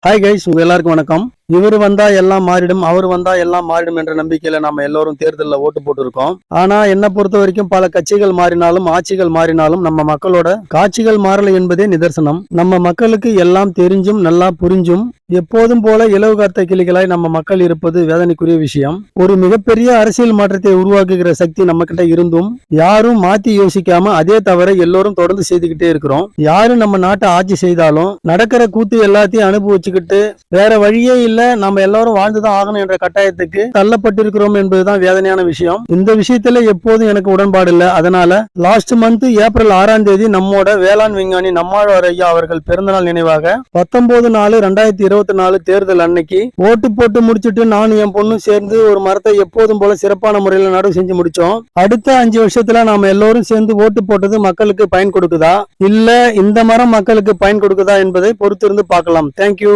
Hi guys, உங்க எல்லாருக்கும் வணக்கம். இவர் வந்தா எல்லாம் மாறிடும், அவர் வந்தா எல்லாம் மாறிடும் என்ற நம்பிக்கையில நாம எல்லாரும் தேர்தலில் ஓட்டு போட்டிருக்கோம். ஆனா என்ன பொறுத்த வரைக்கும் பல கட்சிகள் மாறினாலும் ஆட்சிகள் மாறினாலும் நம்ம மக்களோட காட்சிகள் மாறல என்பதே நிதர்சனம். நம்ம மக்களுக்கு எல்லாம் தெரிஞ்சும் நல்லா புரிஞ்சும் எப்போதும் போல இலவு காத்த கிளிகளாய் நம்ம மக்கள் இருப்பது வேதனைக்குரிய விஷயம். ஒரு மிகப்பெரிய அரசியல் மாற்றத்தை உருவாக்குகிற சக்தி நம்ம கிட்ட இருந்தும் யாரும் மாத்தி யோசிக்காம அதே தவிர எல்லோரும் தொடர்ந்து செய்துகிட்டே இருக்கிறோம். யாரு நம்ம நாட்டை ஆட்சி செய்தாலும் நடக்கிற கூத்து எல்லாத்தையும் அனுபவிச்சுக்கிட்டு வேற வழியே இல்ல, நம்ம எல்லாரும் வாழ்ந்துதான் ஆகணும் என்ற கட்டாயத்துக்கு தள்ளப்பட்டிருக்கிறோம் என்பதுதான் வேதனையான விஷயம். இந்த விஷயத்துல எப்போதும் எனக்கு உடன்பாடு இல்லை. அதனால லாஸ்ட் மந்த் ஏப்ரல் 6ஆம் தேதி நம்மோட வேளாண் விஞ்ஞானி நம்மாழ்வார் ஐயா அவர்கள் பிறந்தநாள் நினைவாக 19/4/2024 தேர்தல் அன்னைக்கு ஓட்டு போட்டு முடிச்சுட்டு நானும் என் பொண்ணும் சேர்ந்து ஒரு மரத்தை எப்போதும் போல சிறப்பான முறையில் நடவு செஞ்சு முடிச்சோம். அடுத்த 5 வருஷத்துல நாம எல்லோரும் சேர்ந்து ஓட்டு போட்டது மக்களுக்கு பயன் கொடுக்குதா இல்ல இந்த மரம் மக்களுக்கு பயன் கொடுக்குதா என்பதை பொறுத்திருந்து பார்க்கலாம். தேங்க்யூ.